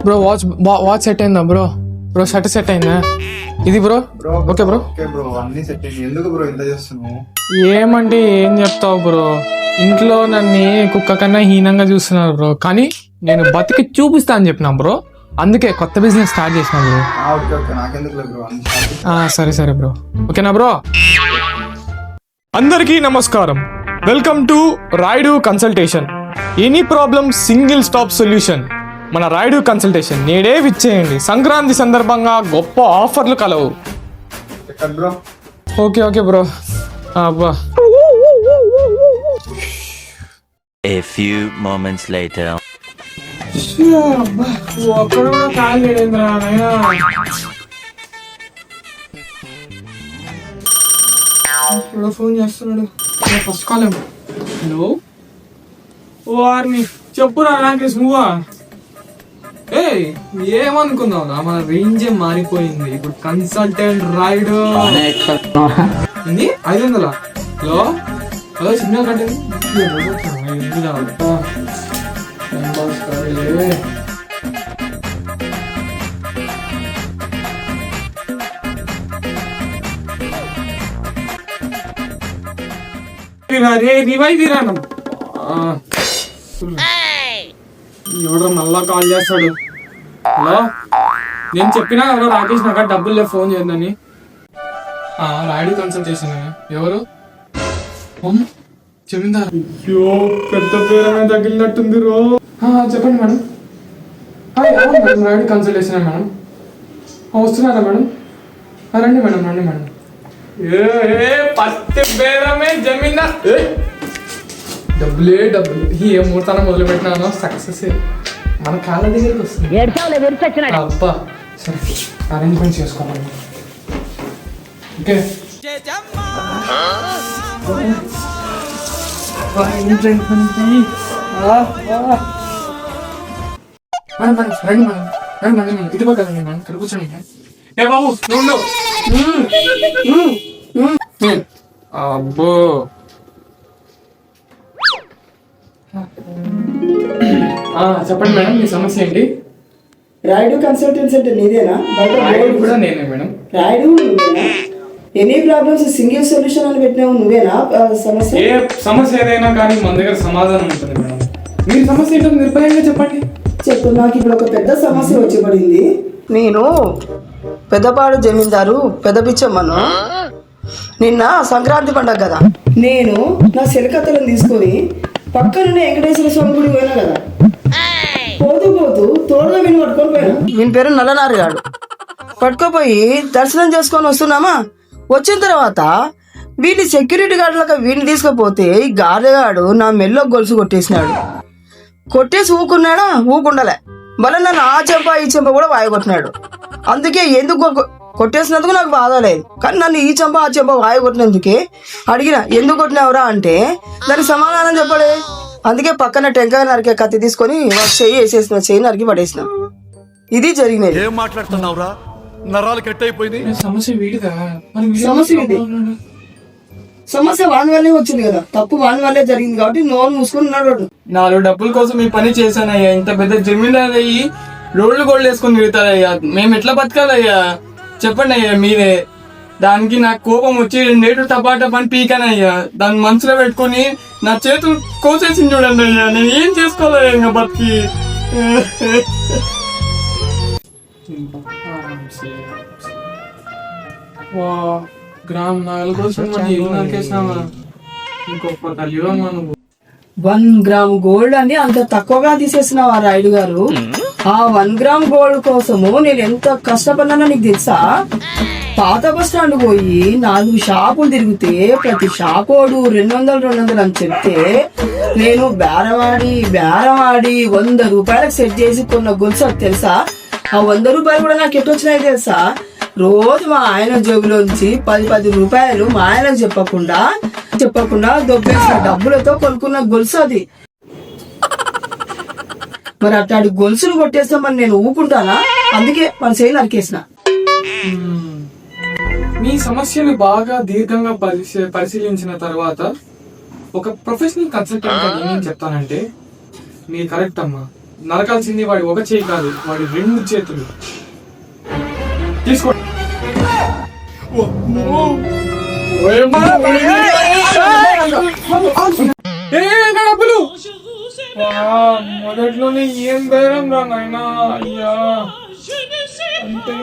Bro watch set అయిందా bro? Shirt set అయిందా? ఇది బ్రో ఓకే బ్రో. అన్ని సెట్ అయింది. ఎందుకు బ్రో ఇంత చేస్తున్నావు? ఏమంటే ఏం చెప్తావు బ్రో, ఇంట్లో నన్ను కుక్క కన్నా హీనంగా చూస్తున్నారు బ్రో, కానీ నేను బతికి చూపిస్తా అని చెప్పినా బ్రో, అందుకే కొత్త బిజినెస్ స్టార్ట్ చేసిన బ్రో. సరే బ్రో, ఓకేనా బ్రో? అందరికీ నమస్కారం, welcome to Rayudu consultation. Any problem single stop solution. మన రాయుడు కన్సల్టేషన్ నేడే విచ్చేయండి. సంక్రాంతి సందర్భంగా గొప్ప ఆఫర్లు కలవు. Okay bro. అబ్బా, A few moments later. ఒక్కడ కూడా కాల్ లేదేంద్రా నాయనా. ఫోన్ చేస్తున్నాడు, ఫస్ట్ కాల్ ఏమో. హలో, ఓ ఆర్ని చెప్పురా రాకేష్, నువ్వా? ఏమనుకున్నావు, మన రేంజ్ మారిపోయింది. ఇప్పుడు కన్సల్టెంట్ రాయుడు 500. హలో సిగ్నల్ కట్టేది. రివైవ్ ఎవడో మళ్ళా కాల్ చేస్తాడు. హలో, నేను చెప్పినా ఎవరో రాకేష్ నాకు డబ్బులు లేవు, ఫోన్ చేద్దని. రాయుడు కన్సల్టేషన్. ఎవరు? జమీందారు. అయ్యో, పెద్ద పేరు తగిలినట్టుంది రో. చెప్పండి madam. Madam Rayudu consultation madam. వస్తున్నారా మేడం? రండి మేడం. ఫస్ట్ పేరమే జమీందార్. డబ్బులు ఏ ముహూర్తాన్ని మొదలు పెట్టినానో సక్సెస్ మన కాళ్ళ దగ్గరికి వస్తుంది. అబ్బా, సరే అరేంజ్మెంట్ చేసుకోవాలి. ఓకే, ఇటు పక్కన ఇక్కడ కూర్చోండి. ఏ బాబు అబ్బో, చెప్పండి మేడం, మీ సమస్య ఏంటి? రాయుడు కన్సల్టెన్సీ అంటే నీదేనా? కూడా నేనే మేడం. రాయుడు నువ్వేనా? ఎనీ ప్రాబ్లమ్స్ సింగిల్ సొల్యూషన్ అని పెట్టినావు, నువ్వేనా? సమస్య ఏ సమస్య ఏదైనా కానీ మన దగ్గర సమాధానం ఉంటుంది మేడం. మీ సమస్య ఏంటో నిర్భయంగా చెప్పండి. చెప్పు. నాకు ఇప్పుడు ఒక పెద్ద సమస్య వచ్చి పడింది. నేను పెద్దపాడు జమీందారు పెద్ద పిచ్చమ్మను. నిన్న సంక్రాంతి పండగ కదా, నేను నా సెలకత్తలను తీసుకొని పక్కనున్న వెంకటేశ్వర స్వామి గుడి పోయినా కదా. పోతూ తోడుగా విని పట్టుకొని పోయినా. వీని పేరు నల్లనారు గాడు. పట్టుకోపోయి దర్శనం చేసుకొని వస్తున్నామా. వచ్చిన తర్వాత వీడిని సెక్యూరిటీ గార్డులకు వీడిని తీసుకుపోతే ఈ గార్డెగాడు నా మెల్లో గొలుసు కొట్టేసినాడు. కొట్టేసి ఊకుండలే మళ్ళీ నన్ను ఆ చెంప ఈ చెంప కూడా వాయగొట్టినాడు. అందుకే ఎందుకు కొట్టేసినందుకు నాకు బాధ లేదు, కానీ నన్ను ఈ చెంప ఆ చెంప వాయగొట్టినందుకే అడిగిన ఎందుకు కొట్టినావురా అంటే దానికి సమాధానం చెప్పడే. అందుకే పక్కన టెంకాయ నరికే కత్తి తీసుకొని చెయ్యి వేసేసిన, చెయ్యి నరికి పడేసిన. ఇది జరిగినది. ఏం మాట్లాడుతున్నావురా? నరాలు కట్ అయిపోయింది. సమస్య వీడిదా? సమస్య వాని వల్లే వచ్చింది కదా, తప్పు వాని వల్లే జరిగింది కాబట్టి నోరు మూసుకున్నాడు. 4 డబ్బుల కోసం ఈ పని చేశానయ్యా. ఇంత పెద్ద జమీందారు అయ్యి రోడ్లు గోల్డ్ వేసుకొని తిరుగుతారయ్యా. మేము ఎట్లా బతకాలయ్యా చెప్పండి అయ్యా మీరే. దానికి నాకు కోపం వచ్చి 2 ఏళ్ళు టపాటా పని పీకానయ్యా. దాన్ని మనసులో పెట్టుకుని నా చేతులు కోసేసి చూడండి అయ్యా. నేను ఏం చేసుకోవాలయ్యా ఇంకా బతికి. గ్రామ్ నాలుగు కోసం ఇంకొక తల్లిలో మనం 1 గ్రామ్ గోల్డ్ అని అంత తక్కువగా తీసేసినావు ఆ రాయుడు గారు. ఆ 1 గ్రామ్ గోల్డ్ కోసము నేను ఎంత కష్టపడినానో నీకు తెలుసా? పాత బస్ స్టాండ్ పోయి 4 షాపులు తిరిగితే ప్రతి షాపోడు 200 అని చెప్తే నేను బేరమాడి 100 రూపాయలకు సెట్ చేసి కొన్న గొలుసు తెలుసా? ఆ 100 రూపాయలు కూడా నాకు ఎట్టొచ్చినాయి తెలుసా? రోజు మా ఆయన జేబులోంచి 10 రూపాయలు మా ఆయనకు చెప్పకుండా దొబ్బేసిన డబ్బులతో కొనుక్కున్న గొలుసు అది. మరి అట్లాంటి గొలుసులు కొట్టేస్తామని నేను ఊకుంటానా? అందుకే మన చేయి నరికేసిన. మీ సమస్యను బాగా దీర్ఘంగా పరిశీలించిన తర్వాత ఒక ప్రొఫెషనల్ కన్సల్టెంట్ ఏం చెప్తానంటే, మీరు కరెక్ట్ అమ్మా, నరకాల్సింది వాడి ఒక చేయి కాదు, వాడి 2 చేతులు. తీసుకో. డబ్బులు మొదట్లోనే ఏం బేరం రా నాయనా. అయ్యా అంటే